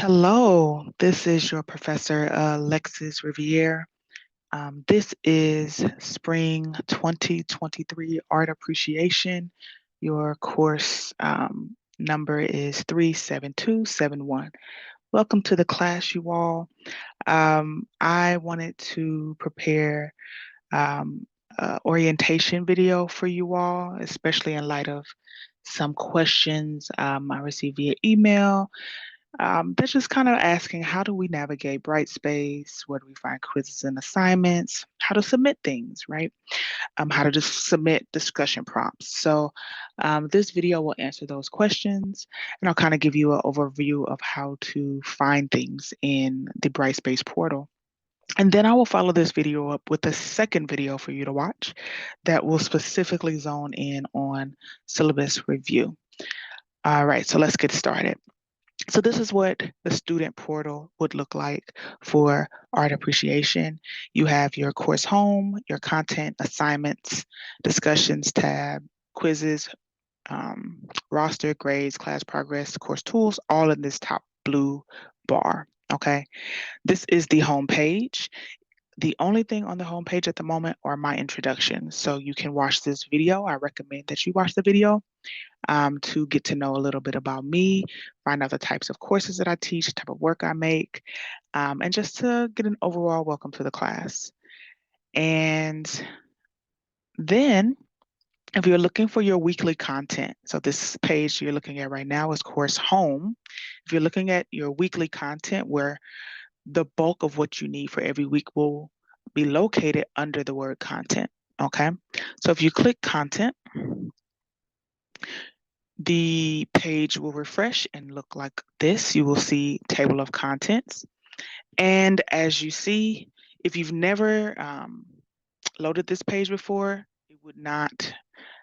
Hello, this is your professor, Alexis Riviere. This is Spring 2023 Art Appreciation. Your course number is 37271. Welcome to the class, you all. I wanted to prepare orientation video for you all, especially in light of some questions I received via email. They're just kind of asking, how do we navigate Brightspace? Where do we find quizzes and assignments? How to submit things, right? How to just submit discussion prompts. So this video will answer those questions, and I'll kind of give you an overview of how to find things in the Brightspace portal. And then I will follow this video up with a second video for you to watch that will specifically zone in on syllabus review. All right, so let's get started. So this is what the student portal would look like for art appreciation. You have your course home, your content, assignments, discussions tab, quizzes, roster, grades, class progress, course tools, all in this top blue bar, okay? This is the home page. The only thing on the homepage at the moment are my introductions. So you can watch this video. I recommend that you watch the video to get to know a little bit about me, find out the types of courses that I teach, the type of work I make, and just to get an overall welcome to the class. And then if you're looking for your weekly content, so this page you're looking at right now is Course Home. If you're looking at your weekly content where the bulk of what you need for every week will be located under the word content, okay? So if you click content, the page will refresh and look like this. You will see table of contents. And as you see, if you've never loaded this page before, it would not,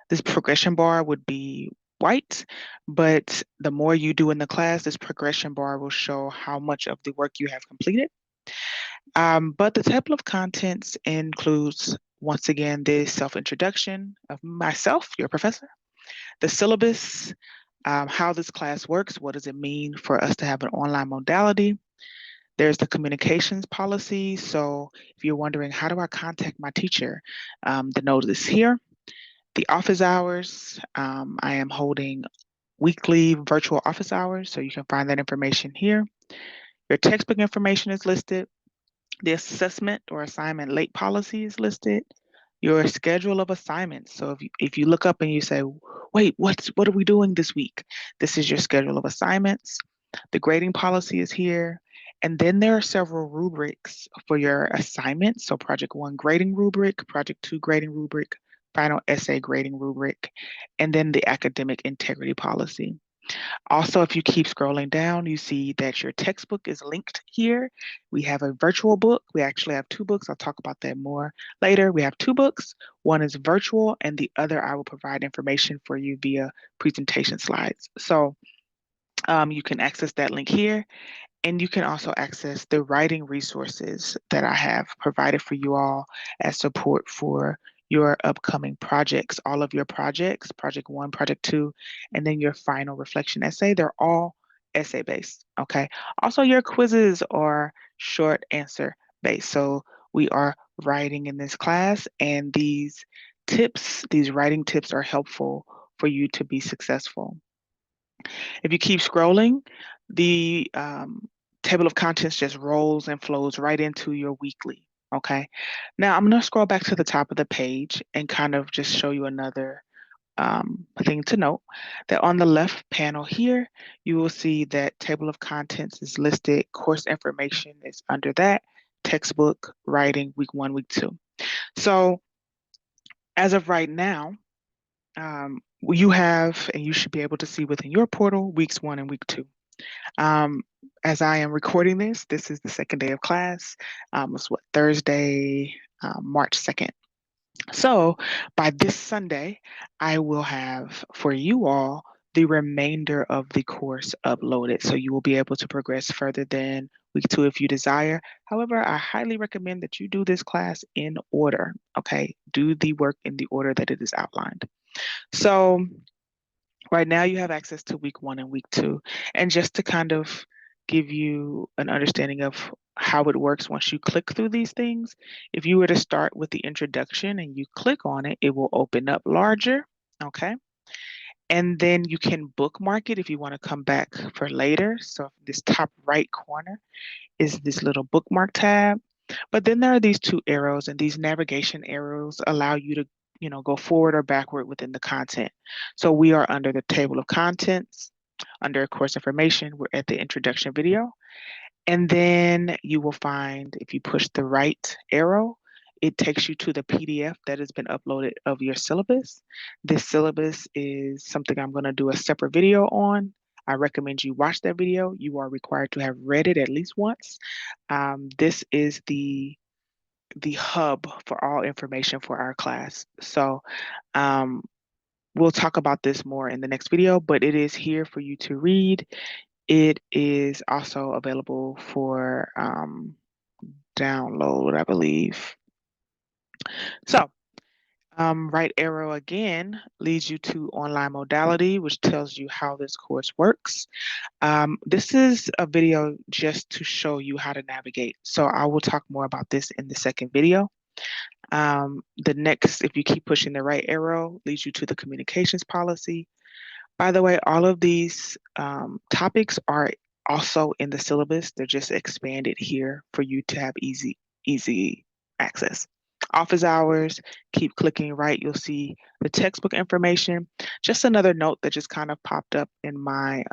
this progression bar would be white, but the more you do in the class, this progression bar will show how much of the work you have completed. But the table of contents includes, once again, the self-introduction of myself, your professor, the syllabus, how this class works, what does it mean for us to have an online modality. There's the communications policy. So if you're wondering, how do I contact my teacher? The note is here. The office hours, I am holding weekly virtual office hours, so you can find that information here. Your textbook information is listed. The assessment or assignment late policy is listed. Your schedule of assignments. So if you look up and you say, wait, what are we doing this week? This is your schedule of assignments. The grading policy is here. And then there are several rubrics for your assignments. So project 1 grading rubric, project 2 grading rubric, final essay grading rubric, and then the academic integrity policy. Also, if you keep scrolling down, you see that your textbook is linked here. We have a virtual book. We actually have 2 books. I'll talk about that more later. We have 2 books. One is virtual, and the other I will provide information for you via presentation slides. So you can access that link here. And you can also access the writing resources that I have provided for you all as support for your upcoming projects, all of your projects, project 1, project 2, and then your final reflection essay. They're all essay based, okay? Also, your quizzes are short answer based. So we are writing in this class, and these tips, these writing tips are helpful for you to be successful. If you keep scrolling, the table of contents just rolls and flows right into your weekly, okay? Now I'm gonna scroll back to the top of the page and kind of just show you another thing to note, that on the left panel here, you will see that table of contents is listed, course information is under that, textbook, writing, week 1, week 2. So as of right now, you have, and you should be able to see within your portal, weeks 1 and week 2. As I am recording this is the second day of class. It's Thursday, March 2nd. So by this Sunday, I will have for you all the remainder of the course uploaded. So you will be able to progress further than week 2 if you desire. However, I highly recommend that you do this class in order, okay? Do the work in the order that it is outlined. So right now you have access to week 1 and week 2. And just to kind of give you an understanding of how it works once you click through these things. If you were to start with the introduction and you click on it, it will open up larger, okay? And then you can bookmark it if you want to come back for later. So this top right corner is this little bookmark tab. But then there are these two arrows, and these navigation arrows allow you to, go forward or backward within the content. So we are under the table of contents, under course information, we're at the introduction video. And then you will find, if you push the right arrow, it takes you to the PDF that has been uploaded of your syllabus. This syllabus is something I'm going to do a separate video on. I recommend you watch that video. You are required to have read it at least once. This is the hub for all information for our class. So we'll talk about this more in the next video, but it is here for you to read. It is also available for download, I believe. So right arrow again leads you to online modality, which tells you how this course works. This is a video just to show you how to navigate. So I will talk more about this in the second video. The next, if you keep pushing the right arrow, leads you to the communications policy. By the way, all of these topics are also in the syllabus. They're just expanded here for you to have easy access. Office hours, keep clicking right, you'll see the textbook information. Just another note that just kind of popped up in my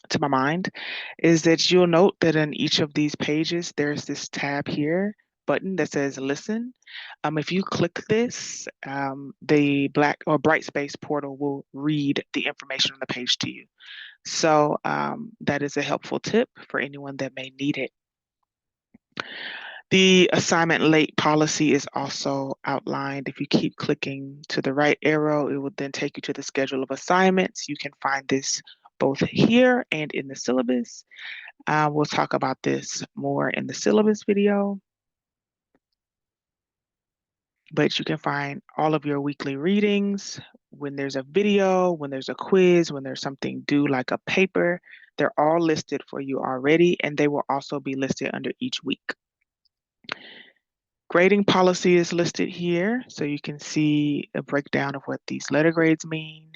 to my mind is that you'll note that in each of these pages, there's this tab here button that says listen. If you click this, the black or Brightspace portal will read the information on the page to you. So that is a helpful tip for anyone that may need it. The assignment late policy is also outlined. If you keep clicking to the right arrow, it will then take you to the schedule of assignments. You can find this both here and in the syllabus. We'll talk about this more in the syllabus video. But you can find all of your weekly readings. When there's a video, when there's a quiz, when there's something due like a paper, they're all listed for you already, and they will also be listed under each week. Grading policy is listed here, so you can see a breakdown of what these letter grades mean.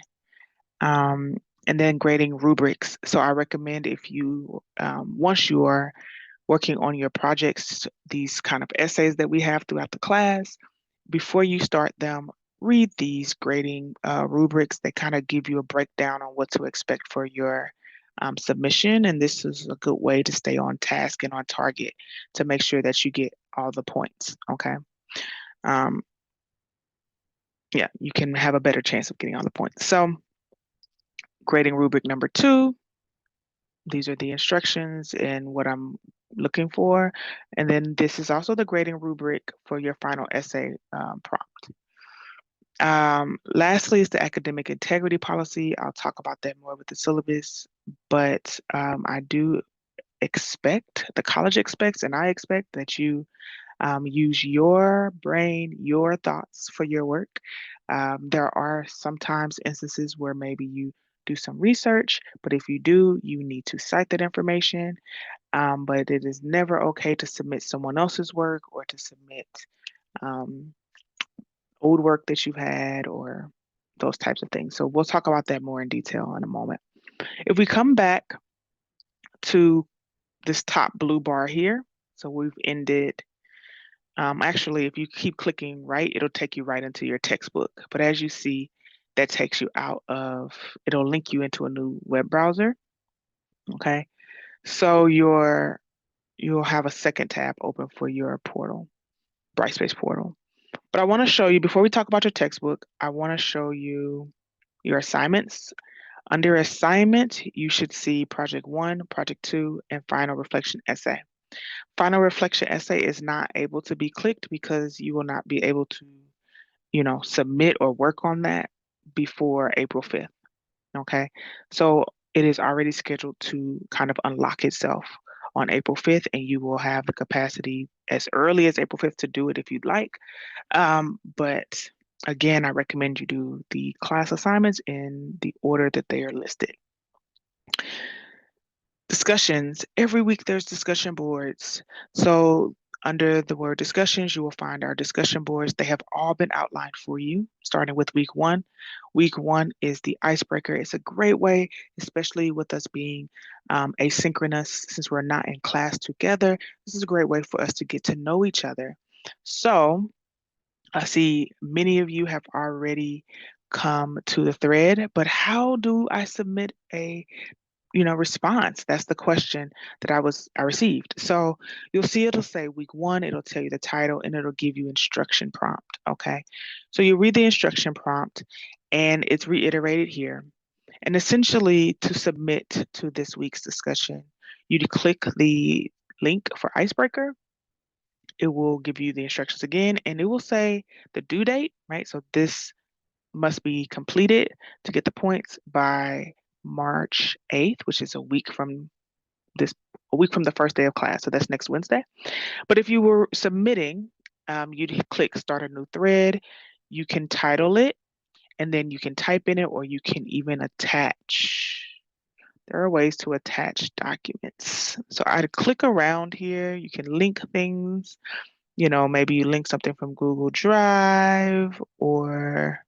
And then grading rubrics. So I recommend if you, once you are working on your projects, these kind of essays that we have throughout the class, before you start them, read these grading rubrics. They kind of give you a breakdown on what to expect for your submission. And this is a good way to stay on task and on target to make sure that you get all the points, okay? Yeah, you can have a better chance of getting all the points. So grading rubric number 2, these are the instructions and what I'm looking for. And then this is also the grading rubric for your final essay prompt. Lastly is the academic integrity policy. I'll talk about that more with the syllabus, but I do expect, the college expects, and I expect that you use your brain, your thoughts for your work. There are sometimes instances where maybe you do some research, but if you do, you need to cite that information. But it is never okay to submit someone else's work or to submit old work that you've had or those types of things. So we'll talk about that more in detail in a moment. If we come back to this top blue bar here, so we've ended, actually, if you keep clicking right, it'll take you right into your textbook. But as you see, that takes you out of, it'll link you into a new web browser, okay? So you'll have a second tab open for your portal, Brightspace portal. But I want to show you, before we talk about your textbook, I want to show you your assignments. Under assignment, you should see project 1, project 2, and final reflection essay. Final reflection essay is not able to be clicked because you will not be able to, submit or work on that before April 5th, okay? So it is already scheduled to kind of unlock itself on April 5th, and you will have the capacity as early as April 5th to do it if you'd like. But again, I recommend you do the class assignments in the order that they are listed. Discussions. Every week there's discussion boards. So under the word discussions, you will find our discussion boards. They have all been outlined for you, starting with week one. Week one is the icebreaker. It's a great way, especially with us being asynchronous, since we're not in class together. This is a great way for us to get to know each other. So I see many of you have already come to the thread, but how do I submit a response? That's the question that I received. So you'll see it'll say week one, it'll tell you the title, and it'll give you instruction prompt. Okay. So you read the instruction prompt and it's reiterated here. And essentially to submit to this week's discussion, you click the link for Icebreaker. It will give you the instructions again and it will say the due date, right? So this must be completed to get the points by March 8th, which is a week from the first day of class. So that's next Wednesday. But if you were submitting, you'd click start a new thread. You can title it and then you can type in it or you can even attach. There are ways to attach documents. So I'd click around here. You can link things, maybe you link something from Google Drive or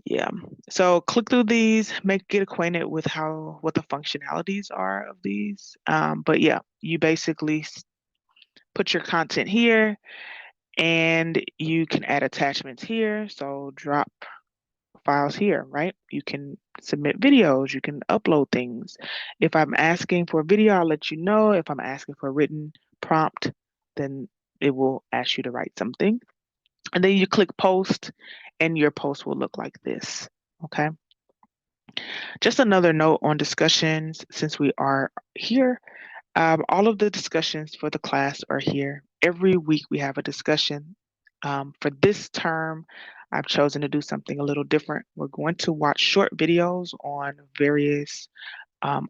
yeah. So click through these, get acquainted with what the functionalities are of these. But yeah, you basically put your content here and you can add attachments here. So drop files here, right? You can submit videos, you can upload things. If I'm asking for a video, I'll let you know. If I'm asking for a written prompt, then it will ask you to write something. And then you click post and your post will look like this. Okay. Just another note on discussions since we are here. All of the discussions for the class are here. Every week we have a discussion. For this term, I've chosen to do something a little different. We're going to watch short videos on various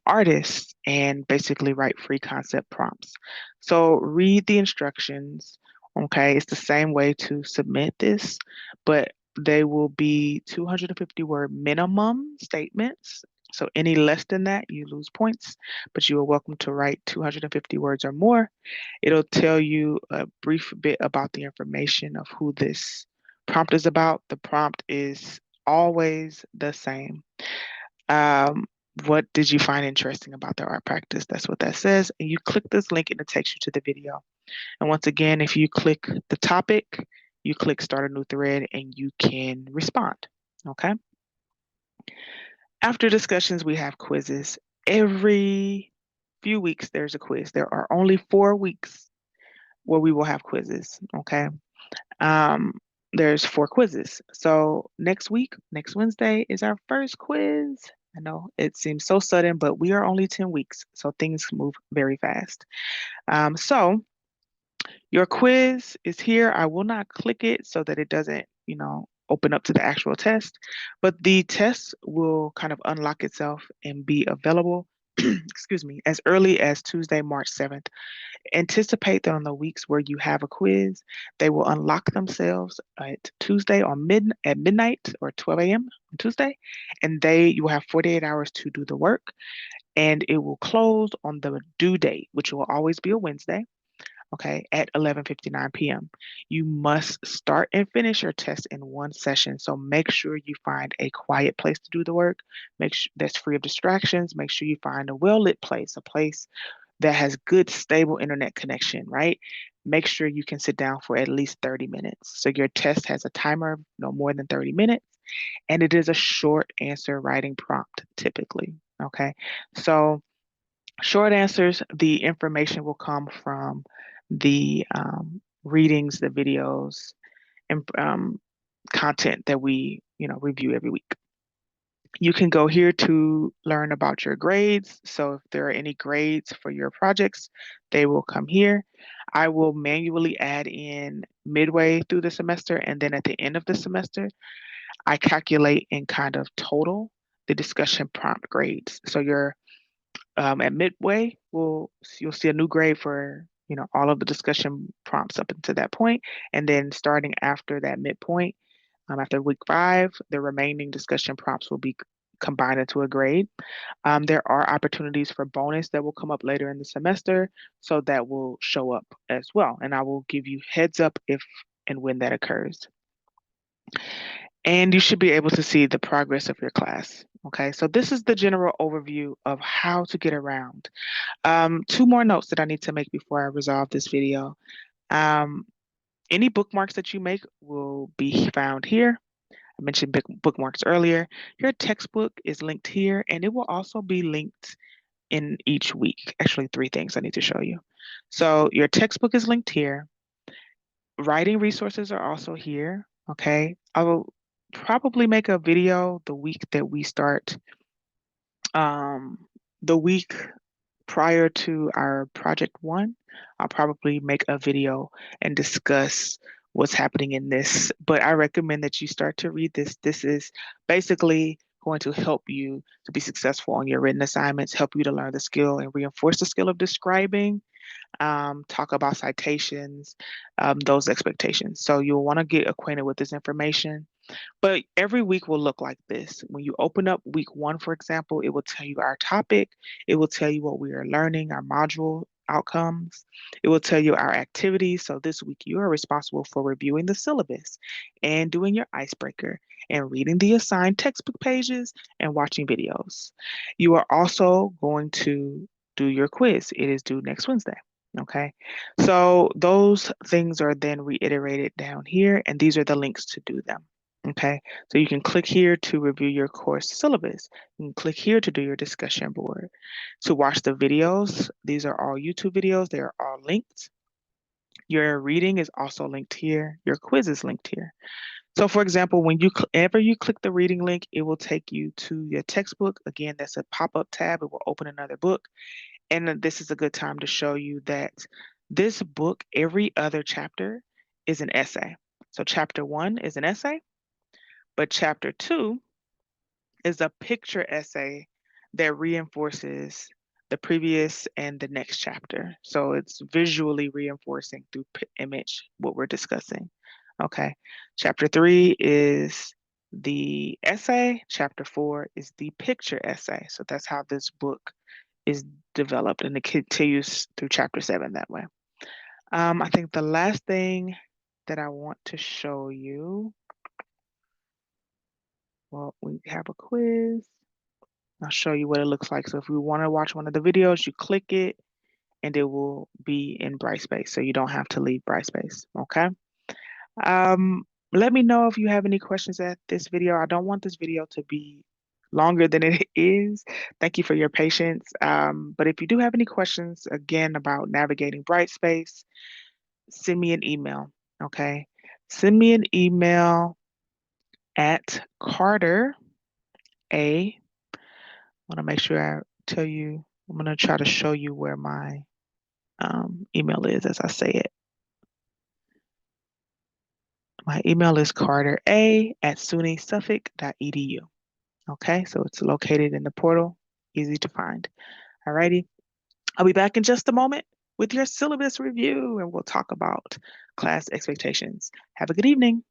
artists and basically write free concept prompts. So read the instructions. Okay, it's the same way to submit this, but they will be 250 word minimum statements. So any less than that, you lose points, but you are welcome to write 250 words or more. It'll tell you a brief bit about the information of who this prompt is about. The prompt is always the same. What did you find interesting about the art practice? That's what that says. And you click this link and it takes you to the video. And once again, if you click the topic, you click start a new thread and you can respond. Okay. After discussions, we have quizzes. Every few weeks, there's a quiz. There are only 4 weeks where we will have quizzes. Okay. There's 4 quizzes. So next week, next Wednesday is our first quiz. I know it seems so sudden, but we are only 10 weeks, so things move very fast. So your quiz is here. I will not click it so that it doesn't, open up to the actual test, but the test will kind of unlock itself and be available, excuse me, as early as Tuesday, March 7th. Anticipate that on the weeks where you have a quiz, they will unlock themselves at Tuesday at midnight or 12 a.m. on Tuesday, and you will have 48 hours to do the work, and it will close on the due date, which will always be a Wednesday. Okay, at 11:59 p.m. You must start and finish your test in one session. So make sure you find a quiet place to do the work. Make sure that's free of distractions. Make sure you find a well-lit place, a place that has good, stable internet connection, right? Make sure you can sit down for at least 30 minutes. So your test has a timer of no more than 30 minutes, and it is a short answer writing prompt typically, okay? So short answers, the information will come from the readings, the videos, and content that we, review every week. You can go here to learn about your grades. So if there are any grades for your projects, they will come here. I will manually add in midway through the semester, and then at the end of the semester, I calculate and kind of total the discussion prompt grades. So at midway, you'll see a new grade for all of the discussion prompts up until that point, and then starting after that midpoint, after week 5, the remaining discussion prompts will be combined into a grade. There are opportunities for bonus that will come up later in the semester, so that will show up as well. And I will give you heads up if and when that occurs. And you should be able to see the progress of your class. Okay, so this is the general overview of how to get around. Two more notes that I need to make before I resolve this video. Any bookmarks that you make will be found here. I mentioned bookmarks earlier. Your textbook is linked here, and it will also be linked in each week. Actually, three things I need to show you. So your textbook is linked here. Writing resources are also here. Okay, I will probably make a video the week that we start, the week prior to our project one. I'll probably make a video and discuss what's happening in this, but I recommend that you start to read this. This is basically going to help you to be successful on your written assignments, help you to learn the skill and reinforce the skill of describing, talk about citations, those expectations. So you'll want to get acquainted with this information. But every week will look like this. When you open up week one, for example, it will tell you our topic. It will tell you what we are learning, our module outcomes. It will tell you our activities. So this week you are responsible for reviewing the syllabus and doing your icebreaker and reading the assigned textbook pages and watching videos. You are also going to do your quiz. It is due next Wednesday. Okay, so those things are then reiterated down here, and these are the links to do them. Okay, so you can click here to review your course syllabus. You can click here to do your discussion board. To watch the videos, these are all YouTube videos. They are all linked. Your reading is also linked here. Your quiz is linked here. So for example, whenever you click the reading link, it will take you to your textbook. Again, that's a pop-up tab. It will open another book. And this is a good time to show you that this book, every other chapter is an essay. So chapter 1 is an essay, but chapter 2 is a picture essay that reinforces the previous and the next chapter. So it's visually reinforcing through image what we're discussing. Okay. Chapter 3 is the essay. Chapter 4 is the picture essay. So that's how this book is developed, and it continues through chapter 7 that way. I think the last thing that I want to show you, well, we have a quiz. I'll show you what it looks like. So if you want to watch one of the videos, you click it and it will be in Brightspace. So you don't have to leave Brightspace, okay? Let me know if you have any questions at this video. I don't want this video to be longer than it is. Thank you for your patience. But if you do have any questions, again, about navigating Brightspace, send me an email, okay? Send me an email at Carter A. I want to make sure I tell you, I'm going to try to show you where my email is as I say it. My email is cartera@sunysuffolk.edu. Okay, so it's located in the portal, easy to find. All righty. I'll be back in just a moment with your syllabus review, and we'll talk about class expectations. Have a good evening.